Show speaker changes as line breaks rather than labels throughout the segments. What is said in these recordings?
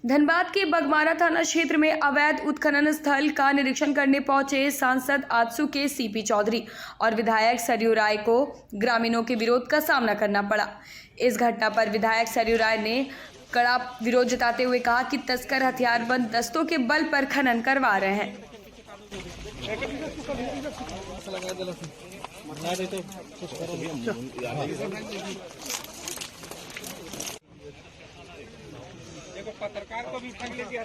धनबाद के बगमारा थाना क्षेत्र में अवैध उत्खनन स्थल का निरीक्षण करने पहुंचे सांसद आजसू के सीपी चौधरी और विधायक सरयू राय को ग्रामीणों के विरोध का सामना करना पड़ा। इस घटना पर विधायक सरयू राय ने कड़ा विरोध जताते हुए कहा कि तस्कर हथियारबंद दस्तों के बल पर खनन करवा रहे हैं।
पत्रकार को भी ठग लेती है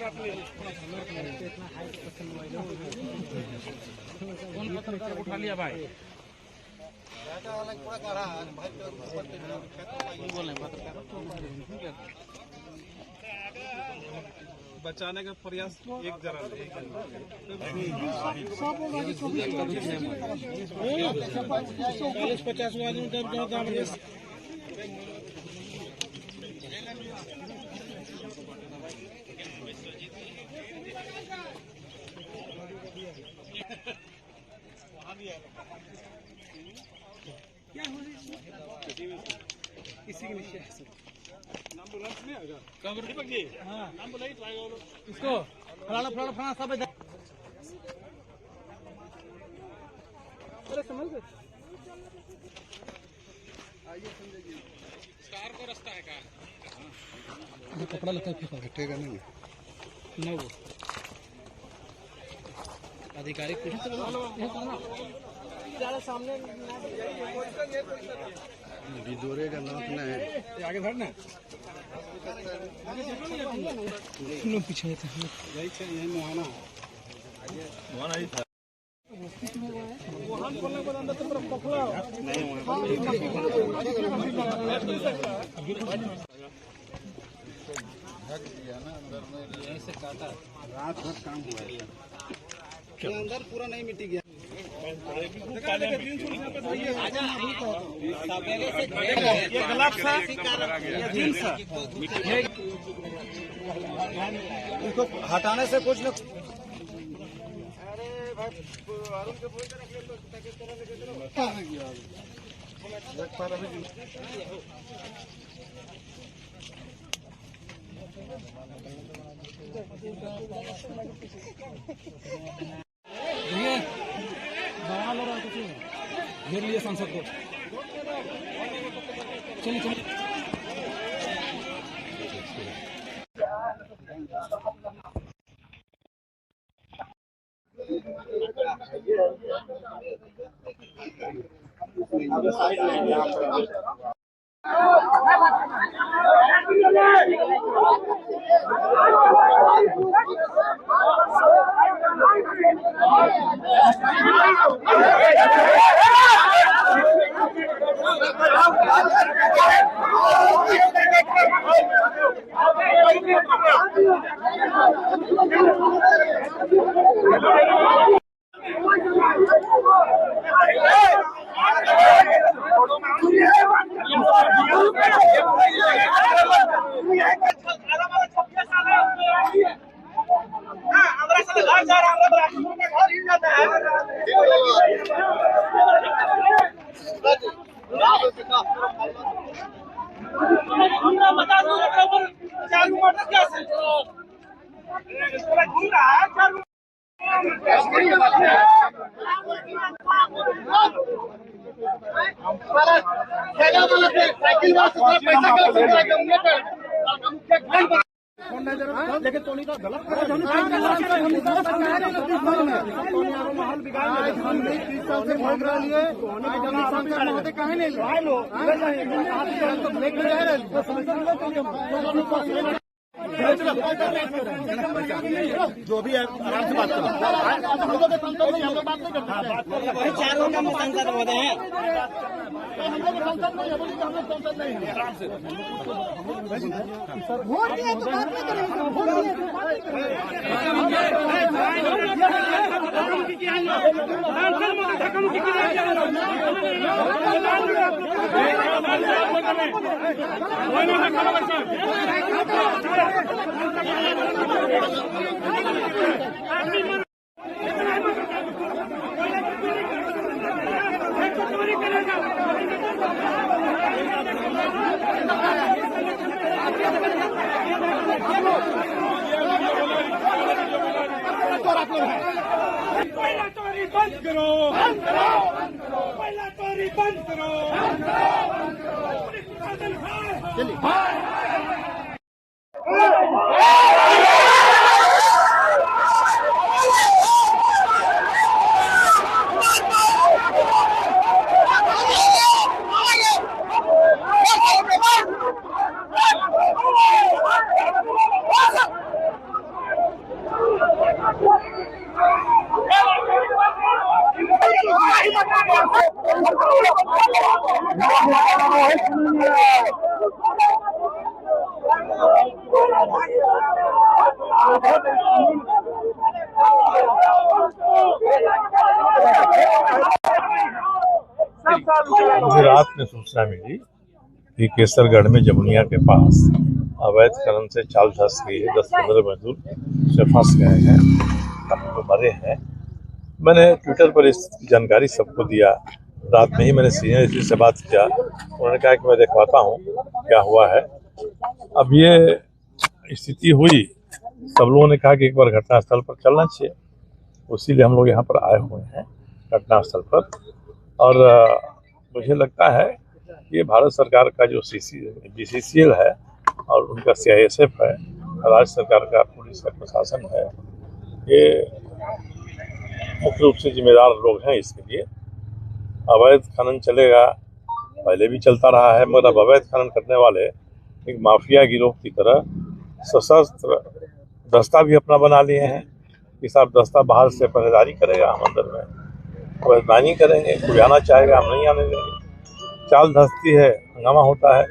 कौन पत्रकार उठा लिया भाई बोले बचाने का प्रयास एक जरा 40-50 आदमी क्या हो रही है किसी के नीचे नाम बुलाना नहीं आएगा कबर दीपक जी हां नाम बुलाई ट्राई करो इसको फलाना सब अरे समझ गए आइए संजय जी कार को रास्ता है कार ये कपड़ा लेकर फेंका हटेगा नहीं ना वो अधिकारी कुछ सामने दौड़ेगा ना है आगे बढ़ना पीछे यही मुहाना ही था वहां बोलने को अंदर तरफ पकड़ा नहीं यहीं से काटा रात भर काम हुआ है अंदर पूरा नहीं मिट गया इसको हटाने से कुछ न घेर लिए सांसद को चलिए लेकिन टोनी का गलत जो भी है आराम से बात करो हम लोग संसद नहीं हम लोग बात नहीं करते चारों का संसद होते हैं हम लोग संसद नहीं हम लोग संसद नहीं है आराम से वोट दिए तो बात नहीं करेंगे वोट दिए तो
बंद करो, कोयला चोरी बंद करो, पुलिस प्रशासन हाय
मुझे रात में सूचना मिली कि केसरगढ़ में जमुनिया के पास अवैध खनन से चाल धस गई है। 10-15 मजदूर से फंस गए हैं, काफी तो मरे हैं। मैंने ट्विटर पर इस जानकारी सबको दिया। रात में ही मैंने सीनियर एसपी से बात किया, उन्होंने कहा कि मैं देखवाता हूँ क्या हुआ है। अब ये स्थिति हुई, सब लोगों ने कहा कि एक बार घटनास्थल पर चलना चाहिए, इसीलिए हम लोग यहाँ पर आए हुए हैं घटनास्थल पर। और मुझे लगता है ये भारत सरकार का जो BCCL है और उनका CISF है, राज्य सरकार का पुलिस का प्रशासन है, ये मुख्य रूप से जिम्मेदार लोग हैं इसके लिए। अवैध खनन चलेगा, पहले भी चलता रहा है, मगर अब अवैध खनन करने वाले एक माफिया गिरोह की तरह सशस्त्र दस्ता भी अपना बना लिए हैं कि साहब दस्ता बाहर से पहरेदारी करेगा, हम अंदर में पहरेदारी करेंगे, कोई आना चाहेगा हम नहीं आने देंगे। चाल धसती है, हंगामा होता है,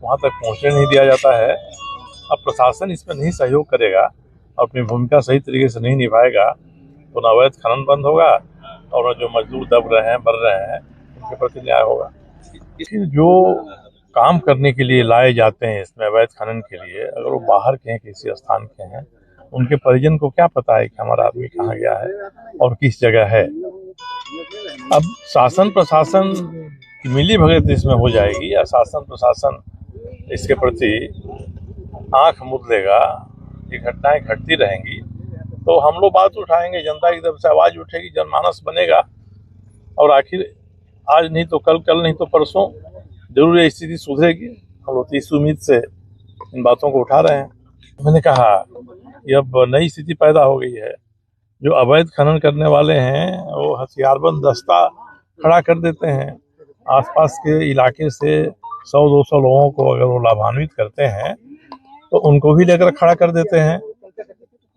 वहाँ तक पहुँचने नहीं दिया जाता है। अब प्रशासन इसमें नहीं सहयोग करेगा और अपनी भूमिका सही तरीके से नहीं निभाएगा तो न अवैध खनन बंद होगा और जो मजदूर दब रहे हैं, मर रहे हैं, उनके प्रति न्याय होगा। जो काम करने के लिए लाए जाते हैं इसमें अवैध खनन के लिए, अगर वो बाहर के हैं, किसी स्थान के हैं, उनके परिजन को क्या पता है कि हमारा आदमी कहाँ गया है और किस जगह है। अब शासन प्रशासन की मिली भगत इसमें हो जाएगी या शासन प्रशासन इसके प्रति आंख मूंद लेगा, ये घटनाएं घटती रहेंगी तो हम लोग बात उठाएंगे, जनता की तरफ से आवाज उठेगी, जनमानस बनेगा और आखिर आज नहीं तो कल, कल नहीं तो परसों जरूर ये स्थिति सुधरेगी। हम लोग इस उम्मीद से इन बातों को उठा रहे हैं। मैंने कहा ये अब नई स्थिति पैदा हो गई है, जो अवैध खनन करने वाले हैं वो हथियारबंद दस्ता खड़ा कर देते हैं। आसपास के इलाके से 100-200 लोगों को अगर वो लाभान्वित करते हैं तो उनको भी लेकर खड़ा कर देते हैं।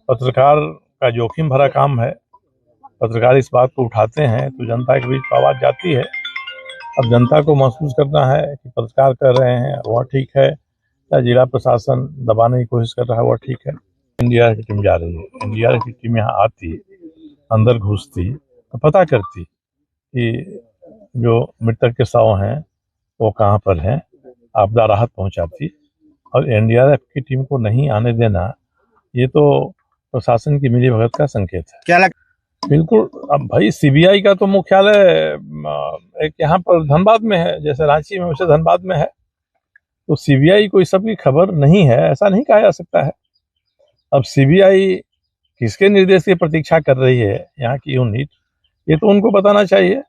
पत्रकार का जोखिम भरा काम है, पत्रकार इस बात को उठाते हैं तो जनता के बीच आवाज़ जाती है। अब जनता को महसूस करना है कि पत्रकार कर रहे हैं वह ठीक है या जिला प्रशासन दबाने की कोशिश कर रहा है वह ठीक है। NDRF की टीम जा रही है, NDRF की टीम यहाँ आती, अंदर घुसती तो पता करती कि जो मृतक के शव हैं वो कहाँ पर हैं, आपदा राहत पहुँचाती। और NDRF की टीम को नहीं आने देना ये तो प्रशासन की मिलीभगत का संकेत है।
क्या
बिल्कुल। अब भाई CBI का तो मुख्यालय एक यहाँ पर धनबाद में है, जैसे रांची में वैसे धनबाद में है, तो CBI को इस सब की खबर नहीं है ऐसा नहीं कहा जा सकता है। अब CBI किसके निर्देश की प्रतीक्षा कर रही है यहाँ की यूनिट, ये तो उनको बताना चाहिए।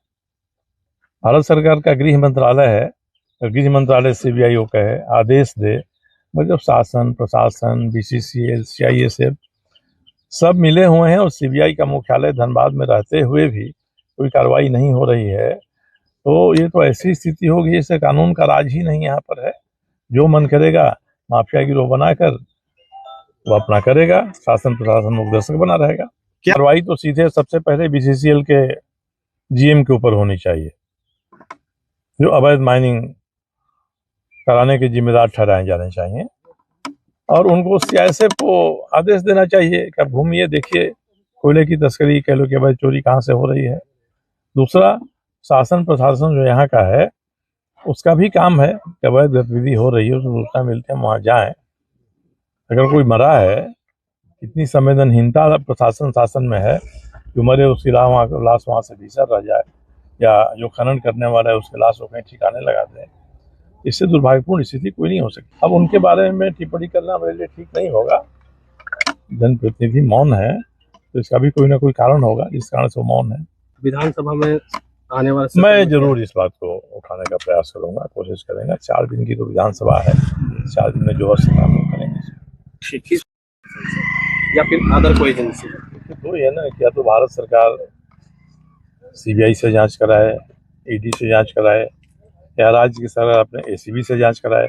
भारत सरकार का गृह मंत्रालय है, गृह मंत्रालय CBI को कहे, आदेश दे, मतलब शासन प्रशासन BCCL CISF सब मिले हुए हैं और CBI का मुख्यालय धनबाद में रहते हुए भी कोई कार्रवाई नहीं हो रही है, तो ये तो ऐसी स्थिति होगी जैसे कानून का राज ही नहीं यहाँ पर है। जो मन करेगा माफिया गिरोह बनाकर वो अपना करेगा, शासन प्रशासन मुखदर्शक बना रहेगा। कार्रवाई तो सीधे सबसे पहले BCCL के GM के ऊपर होनी चाहिए, जो अवैध माइनिंग कराने के जिम्मेदार ठहराए जाने चाहिए और उनको CISF को आदेश देना चाहिए कि अब घूमिए, देखिए कोयले की तस्करी, कह लो कि अवैध चोरी कहाँ से हो रही है। दूसरा, शासन प्रशासन जो यहाँ का है उसका भी काम है कि अवैध गतिविधि हो रही है, उसको सूचना मिलते हैं वहाँ जाएं। अगर कोई मरा है, इतनी संवेदनहीनता प्रशासन शासन में है, जो मरे उसकी लाश वहाँ से भीतर रह जाए या जो खनन करने वाला है उसके लाश को कहीं ठिकाने लगा दे, इससे दुर्भाग्यपूर्ण स्थिति कोई नहीं हो सकती। अब उनके बारे में टिप्पणी करना मेरे लिए ठीक नहीं होगा। जनप्रतिनिधि मौन है तो इसका भी कोई ना कोई कारण होगा जिस कारण से वो मौन है।
विधानसभा में आने वाले सत्र
मैं
में
जरूर इस बात को उठाने का प्रयास करूंगा, कोशिश करेंगे। 4 दिन की तो विधानसभा है, 4 दिन में जो अवस्था हम करेंगे।
किस या फिर अदर कोई एजेंसी?
तो ये ना, क्या तो भारत सरकार सीबीआई से जांच कराए, ईडी से जांच कराए, या राज्य की सरकार अपने एसीबी से जांच कराए।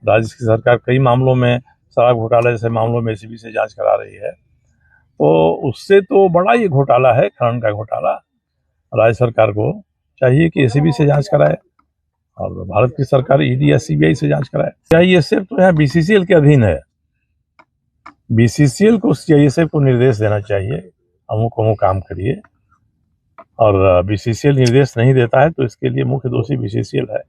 राज्य की सरकार कई मामलों में, शराब घोटाला जैसे मामलों में एसीबी से जांच करा रही है, तो उससे तो बड़ा ये घोटाला है, खनन का घोटाला। राज्य सरकार को चाहिए कि एसीबी से जांच कराए और भारत की सरकार ईडी या सीबीआई से जांच कराए। सीआईएसएफ तो यहाँ बीसीसीएल के अधीन है। बीसीसीएल को सीआईएसएफ को निर्देश देना चाहिए, अमुक अमुक काम करिए, और बीसीसीएल निर्देश नहीं देता है तो इसके लिए मुख्य दोषी बीसीसीएल है।